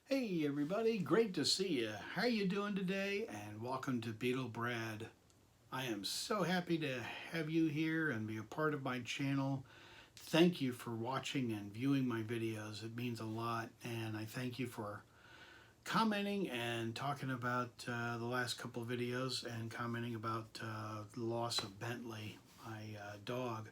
Hey everybody, great to see you. How are you doing today? And welcome to Beetle Brad. I am so happy to have you here and be a part of my channel. Thank you for watching and viewing my videos. It means a lot, and I thank you for commenting and talking about the last couple of videos and commenting about the loss of Bentley, my dog.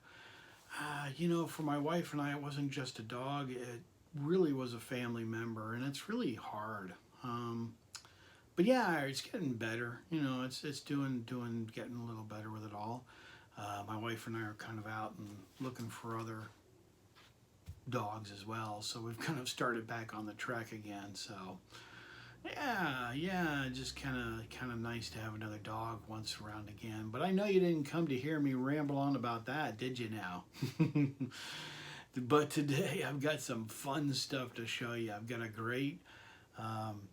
For my wife and I, it wasn't just a dog. It really was a family member, and it's really hard. Um, but yeah, it's getting better. It's getting a little better with it all. My wife and I are kind of out and looking for other dogs as well, so we've kind of started back on the track again. So yeah, just kind of nice to have another dog once around again. But I know you didn't come to hear me ramble on about that, did you now? But today I've got some fun stuff to show you. I've got a great um,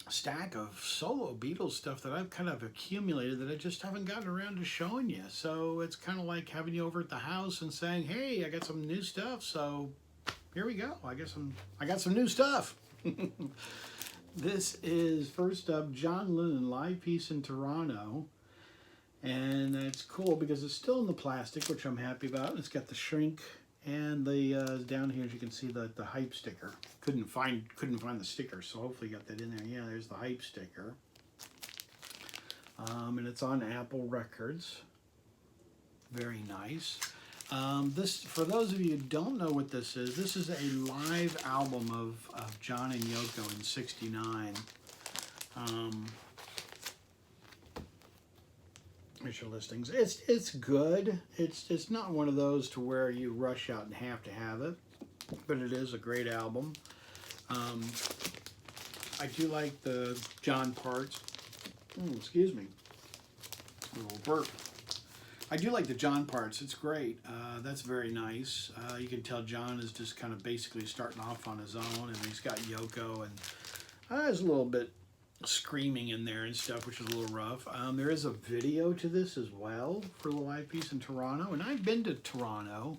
stack of solo Beatles stuff that I've kind of accumulated that I just haven't gotten around to showing you. So it's kind of like having you over at the house and saying, "Hey, I got some new stuff." So here we go. I got some new stuff. This is first up John Lennon live piece in Toronto. And it's cool because it's still in the plastic, which I'm happy about. It's got the shrink and the down here, as you can see, the hype sticker. Couldn't find the sticker, so hopefully you got that in there. Yeah, there's the hype sticker. And it's on Apple Records. Very nice. This, for those of you who don't know what this is a live album of John and Yoko in '69. Here's your listings. It's good. It's not one of those to where you rush out and have to have it, but it is a great album. I do like the John parts. Excuse me, a little burp. I do like the John parts. It's great. That's very nice. You can tell John is just kind of basically starting off on his own, and he's got Yoko, and there's a little bit screaming in there and stuff, which is a little rough. There is a video to this as well for the live piece in Toronto, and I've been to Toronto,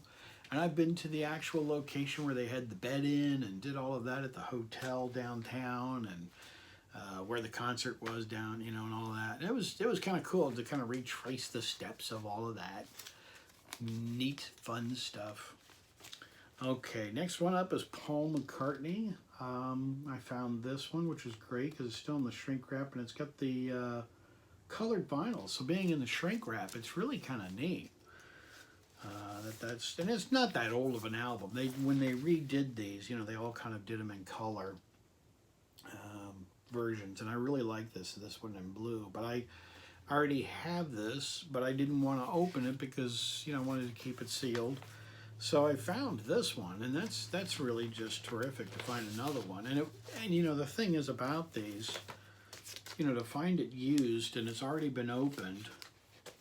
and I've been to the actual location where they had the bed in and did all of that at the hotel downtown, and where the concert was down, and all that. And it was kind of cool to kind of retrace the steps of all of that. Neat, fun stuff. Okay, next one up is Paul McCartney. I found this one, which is great because it's still in the shrink wrap, and it's got the colored vinyl. So being in the shrink wrap, it's really kind of neat. And it's not that old of an album. When they redid these, they all kind of did them in color versions, and I really like this one in blue. But I already have this, but I didn't want to open it because I wanted to keep it sealed. So I found this one, and that's really just terrific to find another one. And the thing is about these, to find it used and it's already been opened,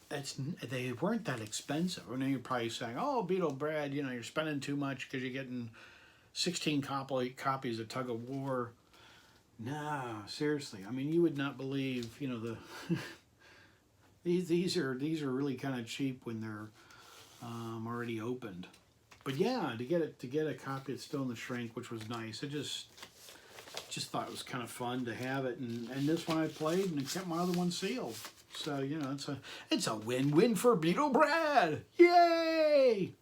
they weren't that expensive. I know you're probably saying, "Oh, Beetle Brad, you're spending too much because you're getting 16 copies of Tug of War." No, seriously. I mean, you would not believe, the these are really kind of cheap when they're already opened. But yeah, to get a copy, it's still in the shrink, which was nice. I just thought it was kind of fun to have it, and this one I played, and it kept my other one sealed. So it's a win-win for Beetle Brad. Yay!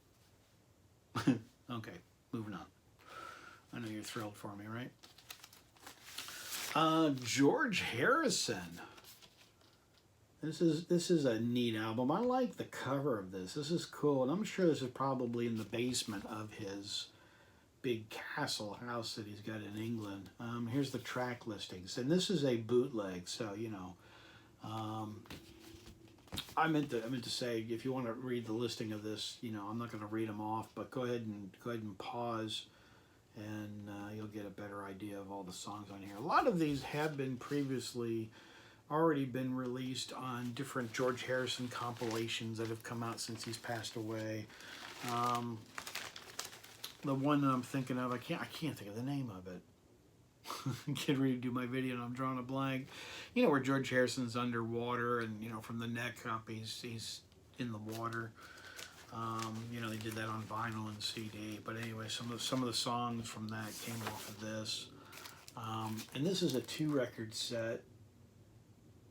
Okay, moving on. I know you're thrilled for me, right? George Harrison. This is a neat album. I like the cover of this. This is cool, and I'm sure this is probably in the basement of his big castle house that he's got in England. Here's the track listings, and this is a bootleg. So I meant to say, if you want to read the listing of this, I'm not going to read them off, but go ahead and pause, and you'll get a better idea of all the songs on here. A lot of these have been previously already been released on different George Harrison compilations that have come out since he's passed away. The one that I'm thinking of, I can't think of the name of it. I'm getting ready to do my video and I'm drawing a blank. Where George Harrison's underwater, and from the neck up he's in the water. They did that on vinyl and CD. But anyway, some of the songs from that came off of this. And this is a 2-record set.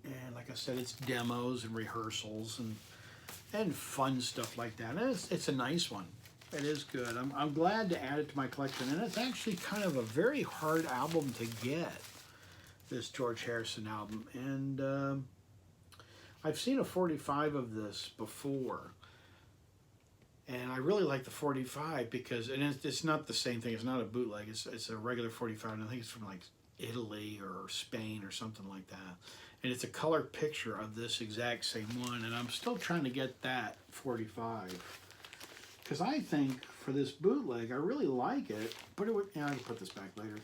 And like I said, it's demos and rehearsals and fun stuff like that. And it's a nice one. It is good. I'm glad to add it to my collection. And it's actually kind of a very hard album to get, this George Harrison album. And I've seen a 45 of this before. And I really like the 45 because, and it's not the same thing. It's not a bootleg. It's a regular 45. And I think it's from like Italy or Spain or something like that. And it's a color picture of this exact same one. And I'm still trying to get that 45. Because I think for this bootleg, I really like it. But it would, yeah, I can put this back later.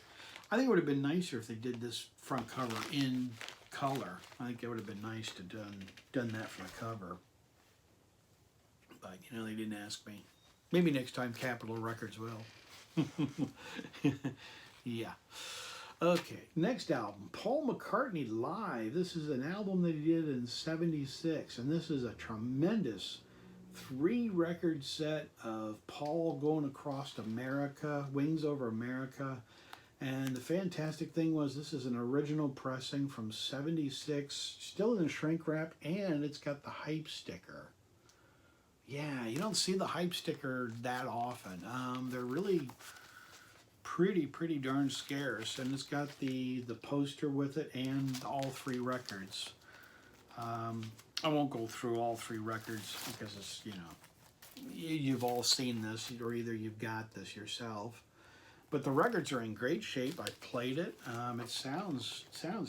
I think it would have been nicer if they did this front cover in color. I think it would have been nice to done that for the cover. But, you know, they didn't ask me. Maybe next time Capitol Records will. Yeah. Okay, next album, Paul McCartney Live. This is an album that he did in '76, and this is a tremendous 3-record set of Paul going across America, Wings Over America. And the fantastic thing was this is an original pressing from '76, still in the shrink wrap, and it's got the hype sticker. Yeah, you don't see the hype sticker that often. They're really pretty darn scarce, and it's got the poster with it and all 3 records. I won't go through all 3 records because it's, you know, you've all seen this, or either you've got this yourself. But the records are in great shape. I played it. It sounds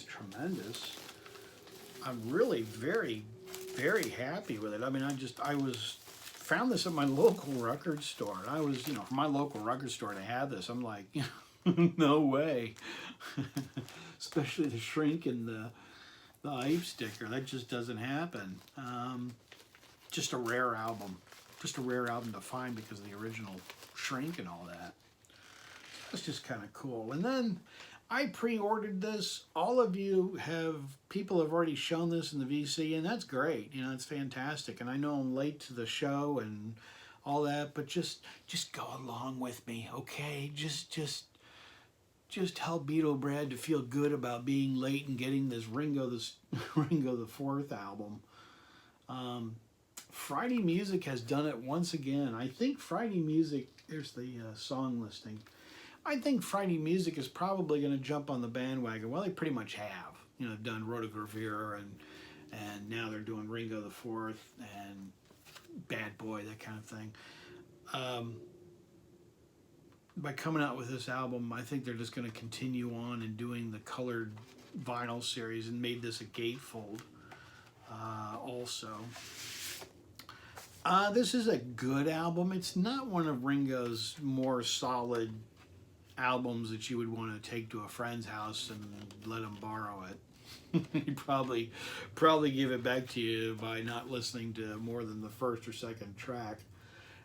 tremendous. I'm really very happy with it. I mean, I found this at my local record store. And I was, you know, from my local record store to have this, I'm like, you know, no way. Especially the shrink and the hype sticker. That just doesn't happen. Just a rare album. Just a rare album to find because of the original shrink and all that. That's just kind of cool. And then I pre-ordered this. All of you people have already shown this in the VC, and that's great. You know, it's fantastic. And I know I'm late to the show and all that, but just go along with me, okay? Just help Beatle Brad to feel good about being late and getting this Ringo the Fourth album. Friday Music has done it once again. I think Friday Music, here's the song listing. I think Friday Music is probably going to jump on the bandwagon. Well, they pretty much have. You know, done Rotogravure and now they're doing Ringo the Fourth and Bad Boy, that kind of thing. By coming out with this album, I think they're just going to continue on and doing the colored vinyl series, and made this a gatefold also. This is a good album. It's not one of Ringo's more solid albums that you would want to take to a friend's house and let him borrow it. He'd probably give it back to you by not listening to more than the first or second track.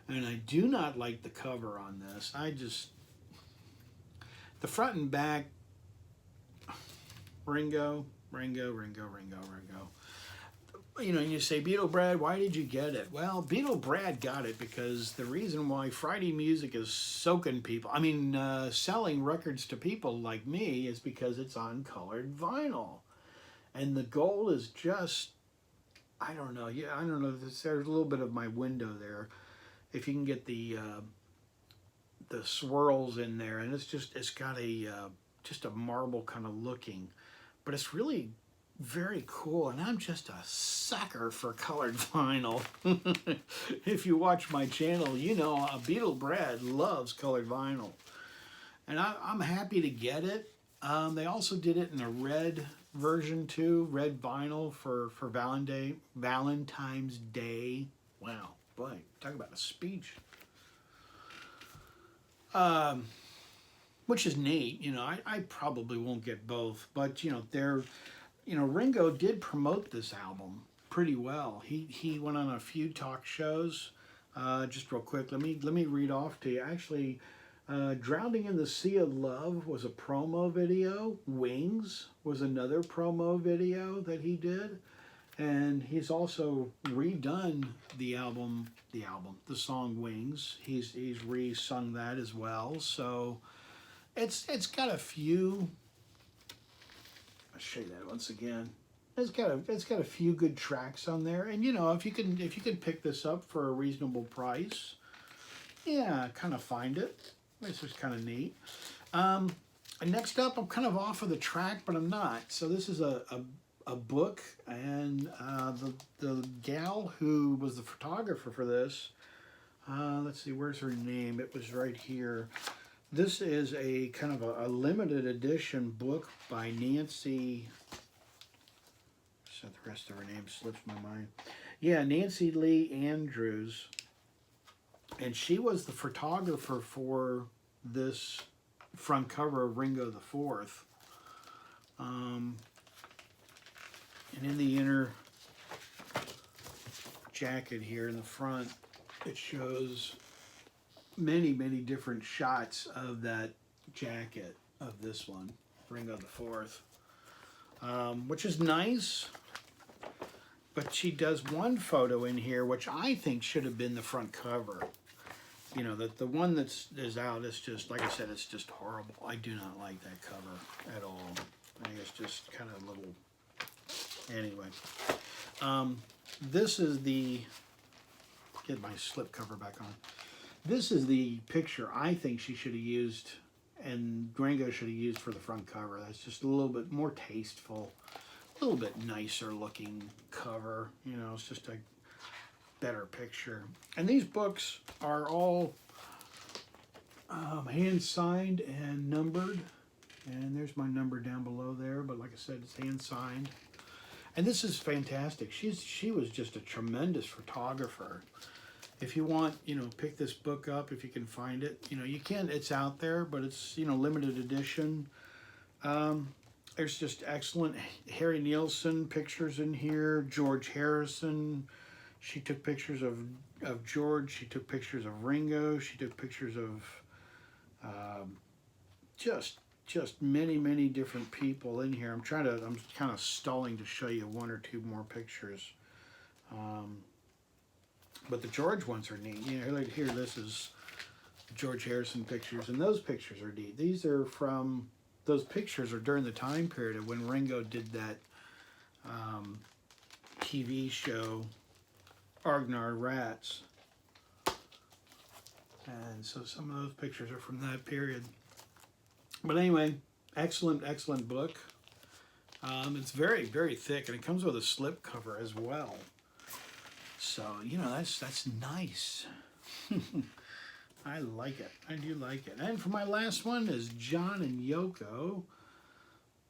And I do not like the cover on this. The front and back, Ringo. You know, and you say, Beatle Brad, why did you get it? Well, Beatle Brad got it because the reason why Friday Music is selling records to people like me is because it's on colored vinyl. And the goal is just, I don't know, there's a little bit of my window there. If you can get the swirls in there, and it's got just a marble kind of looking, but it's really very cool, and I'm just a sucker for colored vinyl. If you watch my channel, you know Beatle Brad loves colored vinyl, and I'm happy to get it. They also did it in a red version too, red vinyl for Valentine's Day. Wow, boy, talk about a speech. Which is neat. You know, I probably won't get both, but you know, Ringo did promote this album pretty well. He went on a few talk shows. Just real quick, let me read off to you. Actually, Drowning in the Sea of Love was a promo video. Wings was another promo video that he did. And he's also redone the song Wings. He's re-sung that as well. So it's got a few I'll show you that once again. It's got a few good tracks on there, and you know, if you can pick this up for a reasonable price, yeah, kind of find it. This is kind of neat. Next up, I'm kind of off of the track, but I'm not. So this is a book, and the gal who was the photographer for this, let's see, where's her name? It was right here. This is a kind of a limited edition book by Nancy. So the rest of her name slips my mind. Yeah, Nancy Lee Andrews. And she was the photographer for this front cover of Ringo the Fourth. And in the inner jacket here in the front, it shows many, many different shots of that jacket of this one, Ringo the Fourth, which is nice. But she does one photo in here, which I think should have been the front cover. You know, the one that is out is just, like I said, it's just horrible. I do not like that cover at all. I think it's just kind of a little... Anyway. This is the... Get my slip cover back on. This is the picture I think she should have used, and Ringo should have used for the front cover. That's just a little bit more tasteful, a little bit nicer looking cover. You know, it's just a better picture. And these books are all hand signed and numbered. And there's my number down below there, but like I said, it's hand signed. And this is fantastic. She was just a tremendous photographer. If you want, you know, pick this book up if you can find it. You know, you can. It's out there, but it's, you know, limited edition. There's just excellent Harry Nilsson pictures in here. George Harrison. She took pictures of George. She took pictures of Ringo. She took pictures of just many, many different people in here. I'm kind of stalling to show you one or two more pictures. But the George ones are neat. You know, like here, this is George Harrison pictures, and those pictures are neat. These are from, those pictures are during the time period of when Ringo did that TV show, Argnar Rats. And so some of those pictures are from that period. But anyway, excellent, excellent book. It's very, very thick, and it comes with a slip cover as well. So, you know, that's nice. I like it. I do like it. And for my last one is John and Yoko.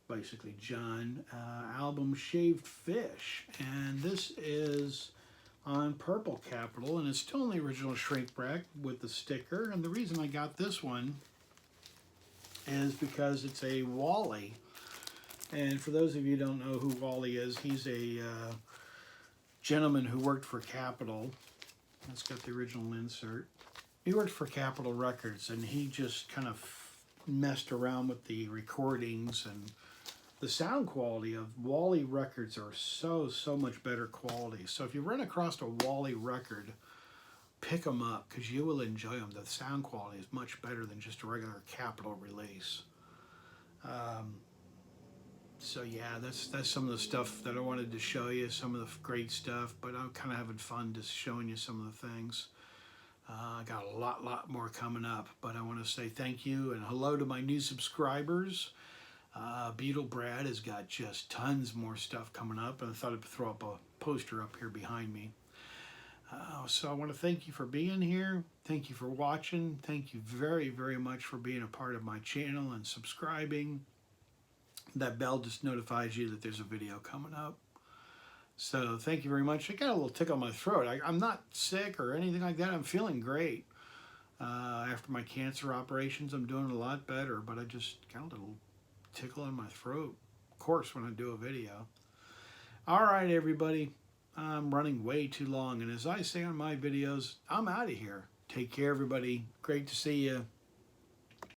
Basically, John, album Shaved Fish. And this is on Purple Capital, and it's still in the original shrink wrap with the sticker. And the reason I got this one is because it's a Wally. And for those of you who don't know who Wally is, he's a gentleman who worked for Capitol. That's got the original insert. He worked for Capitol Records, and he just kind of messed around with the recordings, and the sound quality of Wally records are so much better quality. So if you run across a Wally record, pick them up, because you will enjoy them. The sound quality is much better than just a regular Capitol release. So yeah, that's some of the stuff that I wanted to show you, some of the great stuff, but I'm kind of having fun just showing you some of the things. I got a lot more coming up, but I want to say thank you and hello to my new subscribers. Beatle Brad has got just tons more stuff coming up, and I thought I'd throw up a poster up here behind me. So I want to thank you for being here. Thank you for watching. Thank you very, very much for being a part of my channel and subscribing. That bell just notifies you that there's a video coming up. So thank you very much. I got a little tickle in my throat. I'm not sick or anything like that. I'm feeling great. After my cancer operations, I'm doing a lot better, but I just got a little tickle in my throat, of course, when I do a video. All right, everybody. I'm running way too long, and as I say on my videos, I'm out of here. Take care, everybody. Great to see you.